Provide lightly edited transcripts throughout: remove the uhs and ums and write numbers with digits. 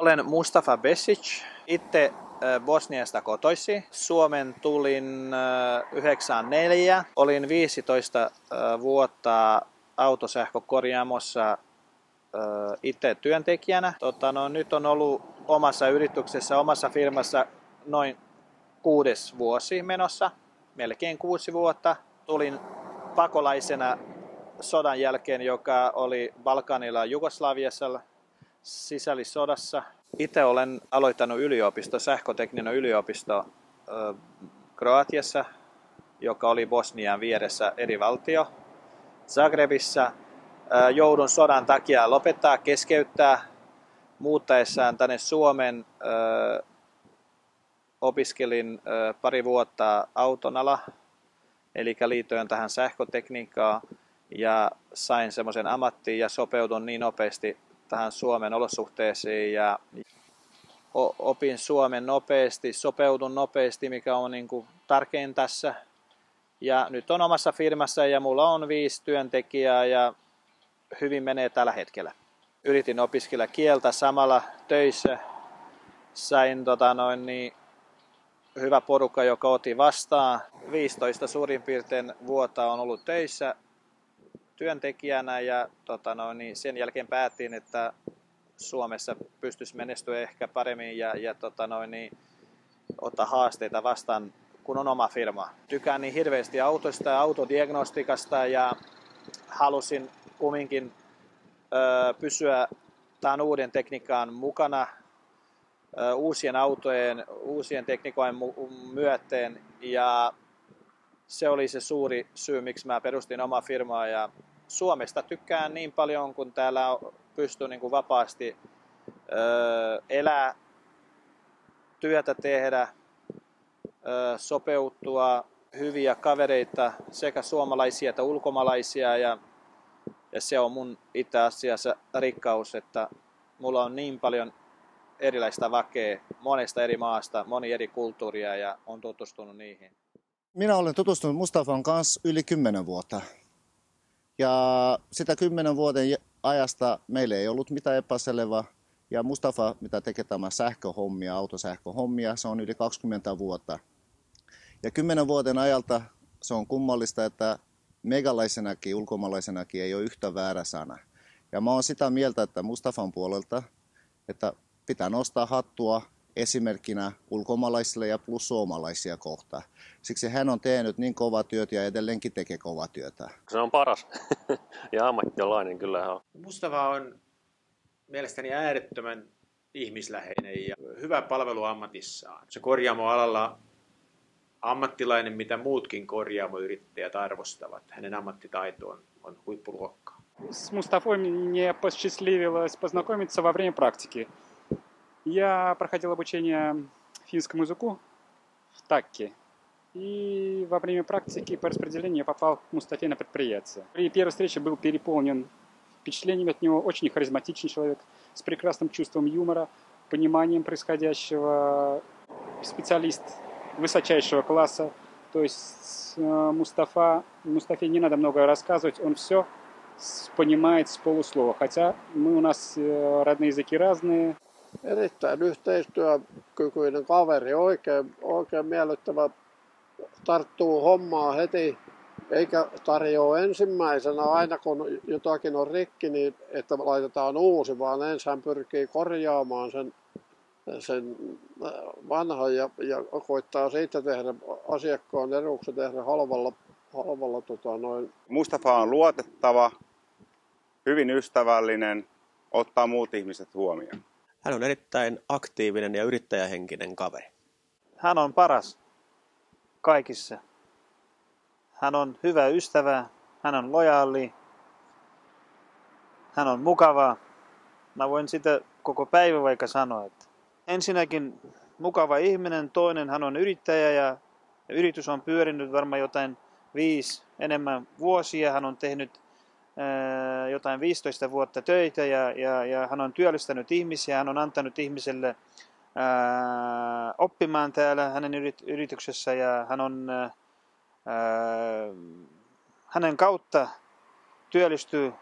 Olen Mustafa Besic, itse Bosniasta kotoisin. Suomen tulin 94. Olin 15 vuotta autosähkökorjaamossa itse työntekijänä. Nyt on ollut omassa yrityksessä, omassa firmassa noin 6 vuosi menossa, melkein 6 vuotta. Tulin pakolaisena sodan jälkeen, joka oli Balkanilla Jugoslaviassa sisällissodassa. Itse olen aloittanut sähkötekninen yliopisto Kroatiassa, joka oli Bosnian vieressä eri valtio. Zagrebissa joudun sodan takia keskeyttää. Muuttaessaan tänne Suomen opiskelin pari vuotta autonala, eli liityin tähän sähkötekniikkaan ja sain semmoisen ammattiin ja sopeudun niin nopeasti tähän Suomen olosuhteisiin ja opin suomen nopeasti, sopeudun nopeasti, mikä on niin kuin tärkein tässä. Ja nyt on omassa firmassa ja mulla on 5 työntekijää ja hyvin menee tällä hetkellä. Yritin opiskella kieltä samalla töissä. Sain hyvä porukka, joka otti vastaan. 15 suurin piirtein vuotta on ollut töissä työntekijänä ja sen jälkeen päätin, että Suomessa pystyisi menestyä ehkä paremmin ja ottaa haasteita vastaan, kun on oma firma. Tykkään niin hirveästi autoista ja autodiagnostikasta ja halusin kumminkin pysyä tämän uuden tekniikan mukana uusien autojen, uusien tekniikoiden myöten ja se oli se suuri syy, miksi mä perustin omaa firmaa ja Suomesta tykkään niin paljon, kun täällä pystyy niin kuin vapaasti elää, työtä tehdä, sopeutua, hyviä kavereita, sekä suomalaisia että ulkomaalaisia ja se on mun itse asiassa rikkaus, että mulla on niin paljon erilaista väkeä monesta eri maasta, moni eri kulttuuria ja on tutustunut niihin. Minä olen tutustunut Mustafan kanssa yli 10 vuotta. Ja sitä 10 vuoden ajasta meillä ei ollut mitään epäselvää. Ja Mustafa, mitä tekee tämä sähköhommia, autosähköhommia, se on yli 20 vuotta. Ja 10 vuoden ajalta se on kummallista, että megalaisenakin, ulkomaalaisenakin ei ole yhtä väärä sana. Ja mä oon sitä mieltä, että Mustafan puolelta, että pitää nostaa hattua esimerkkinä ulkomaalaisille ja plus suomalaisia kohtaan. Siksi hän on tehnyt niin kovaa työtä ja edelleenkin tekee kovaa työtä. Se on paras ja ammattilainen kyllä on. Mustafa on mielestäni äärettömän ihmisläheinen ja hyvä palvelu ammatissaan. Se korjaamoalalla ammattilainen, mitä muutkin korjaamoyrittäjät arvostavat. Hänen ammattitaito on huippuluokkaa. С Мустафой мне посчастливилось познакомиться во время практики. Я проходил обучение финскому языку в ТАККе. И во время практики по распределению я попал к Мустафе на предприятие. При первой встрече был переполнен впечатлениями от него. Очень харизматичный человек с прекрасным чувством юмора, пониманием происходящего. Специалист высочайшего класса. То есть Мустафе не надо много рассказывать, он все понимает с полуслова. Хотя у нас родные языки разные. Erittäin yhteistyökykyinen kaveri, oikein miellyttävä, tarttuu hommaa heti, eikä tarjoa ensimmäisenä aina kun jotakin on rikki, niin että laitetaan uusi, vaan ensin hän pyrkii korjaamaan sen vanhan ja koittaa siitä tehdä asiakkaan eduksi tehdä halvalla. Mustafa on luotettava, hyvin ystävällinen, ottaa muut ihmiset huomioon. Hän on erittäin aktiivinen ja yrittäjähenkinen kaveri. Hän on paras kaikissa. Hän on hyvä ystävä, hän on lojaali, hän on mukava. Mä voin sitä koko päivä vaikka sanoa, että ensinnäkin mukava ihminen, toinen hän on yrittäjä ja yritys on pyörinyt varmaan jotain 5 enemmän vuosia. Hän on tehnyt jotain 15 vuotta töitä ja hän on työllistänyt ihmisiä, hän on antanut ihmiselle oppimaan täällä hänen yrityksessä ja hänen kautta työllistyy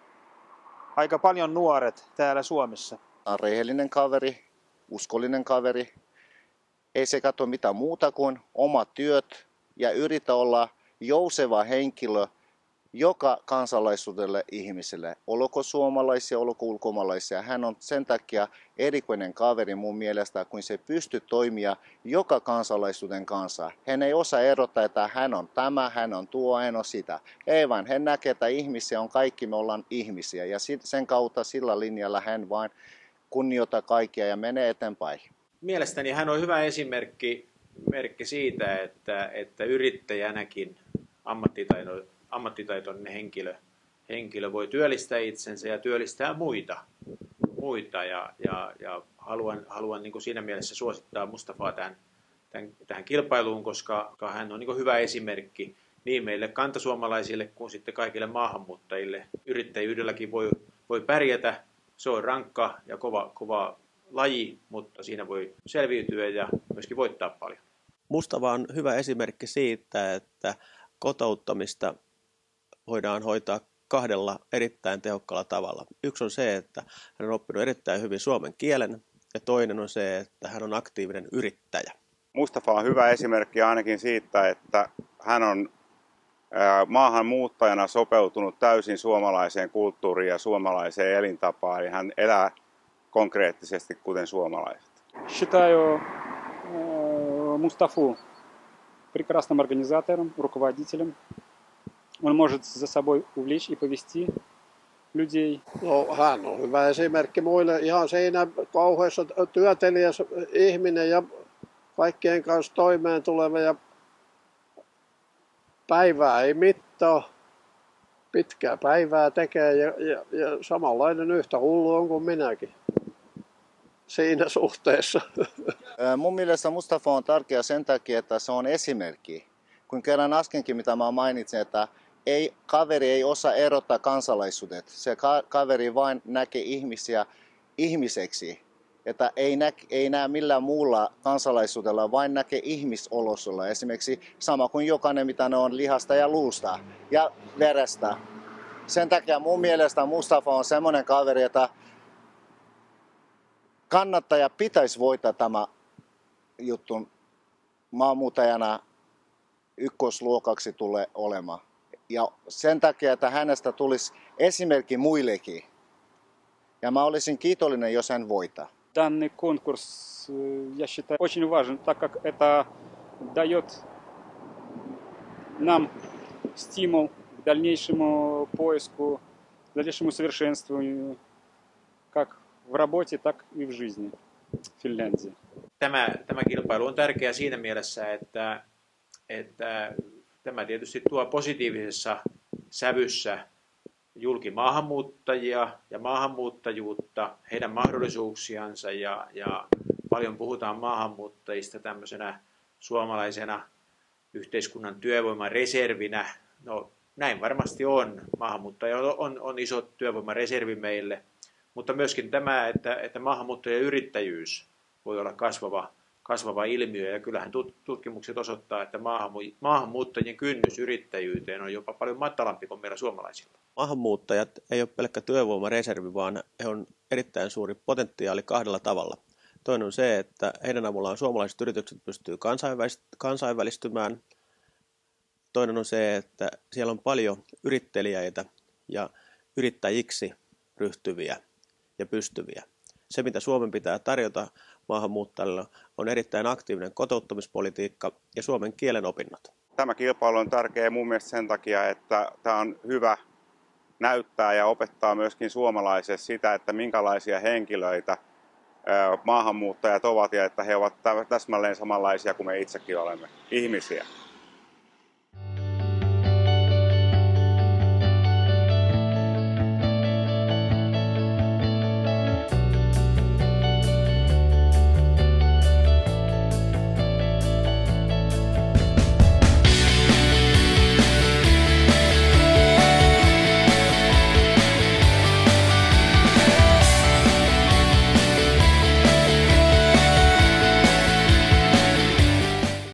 aika paljon nuoret täällä Suomessa. Hän on rehellinen kaveri, uskollinen kaveri. Ei se katso mitään muuta kuin omat työt ja yritä olla jouseva henkilö joka kansalaisuudelle ihmiselle. Olko suomalaisia, olko ulkomaalaisia. Hän on sen takia erikoinen kaveri mun mielestä, kun se pystyy toimia joka kansalaisuuden kanssa. Hän ei osaa erottaa, että hän on tämä, hän on tuo, hän on sitä. Ei vaan, hän näkee, että ihmisiä on kaikki, me ollaan ihmisiä. Ja sen kautta sillä linjalla hän vain kunnioittaa kaikkia ja menee eteenpäin. Mielestäni hän on hyvä esimerkki siitä, että yrittäjänäkin ammattitaitoinen henkilö voi työllistää itsensä ja työllistää muita ja haluan niin kuin siinä mielessä suosittaa Mustafaa tähän kilpailuun, koska hän on niin kuin hyvä esimerkki niin meille kantasuomalaisille kuin sitten kaikille maahanmuuttajille. Yrittäjyydelläkin voi pärjätä, se on rankka ja kova laji, mutta siinä voi selviytyä ja myöskin voittaa paljon. Mustafa on hyvä esimerkki siitä, että kotouttamista voidaan hoitaa kahdella erittäin tehokkaalla tavalla. Yksi on se, että hän on oppinut erittäin hyvin suomen kielen, ja toinen on se, että hän on aktiivinen yrittäjä. Mustafa on hyvä esimerkki ainakin siitä, että hän on maahanmuuttajana sopeutunut täysin suomalaiseen kulttuuriin ja suomalaiseen elintapaan, eli hän elää konkreettisesti kuten suomalaiset. Считаю Мустафу прекрасным организатором, руководителем. Он может за собой увлечь и повести людей. No, hän on hyvä esimerkki muille ihan siinä kauheassa työtelijäs ihminen ja kaikkien kanssa toimeen tuleva ja päivää ei mittaa. Pitkää päivää tekee ja samanlainen yhtä hullu on kuin minäkin siinä suhteessa. Mun mielestä Mustafa on tärkeä sen takia, että se on esimerkki. Kun kerran äskenkin, mitä mä mainitsin, että kaveri ei osaa erottaa kansalaisuudet. Se kaveri vain näkee ihmisiä ihmiseksi. Että ei näe millään muulla kansalaisuudella, vain näkee ihmisolosulla. Esimerkiksi sama kuin jokainen, mitä ne on lihasta ja luusta ja verestä. Sen takia mun mielestä Mustafa on semmoinen kaveri, että kannattaja pitäisi voittaa tämä juttu maahanmuuttajana ykkösluokaksi tulee olemaan. Ja sen takia, että hänestä tulisi esimerkki muillekin. Ja mä olisin kiitollinen, jos hän voittaa. Данный конкурс, я считаю, очень важен, так как это дает нам стимул к дальнейшему поиску, к дальнейшему совершенствованию, как в работе, так и в жизни в Финляндии. Tämä kilpailu on tärkeä siinä mielessä, että tämä tietysti tuo positiivisessa sävyssä julki maahanmuuttajia ja maahanmuuttajuutta, heidän mahdollisuuksiansa ja paljon puhutaan maahanmuuttajista tämmöisenä suomalaisena yhteiskunnan työvoimareservinä. No näin varmasti on. Maahanmuuttaja on iso työvoimareservi meille, mutta myöskin tämä, että maahanmuuttajien yrittäjyys voi olla kasvava ilmiö ja kyllähän tutkimukset osoittaa, että maahanmuuttajien kynnys yrittäjyyteen on jopa paljon matalampi kuin meillä suomalaisilla. Maahanmuuttajat ei ole pelkkä työvoimareservi, vaan he on erittäin suuri potentiaali kahdella tavalla. Toinen on se, että heidän avullaan suomalaiset yritykset pystyy kansainvälistymään. Toinen on se, että siellä on paljon yrittelijöitä ja yrittäjiksi ryhtyviä ja pystyviä. Se, mitä Suomen pitää tarjota maahanmuuttajille, on erittäin aktiivinen kotouttamispolitiikka ja suomen kielen opinnot. Tämä kilpailu on tärkeä mun mielestä sen takia, että tämä on hyvä näyttää ja opettaa myöskin suomalaisille sitä, että minkälaisia henkilöitä maahanmuuttajat ovat ja että he ovat täsmälleen samanlaisia kuin me itsekin olemme, ihmisiä.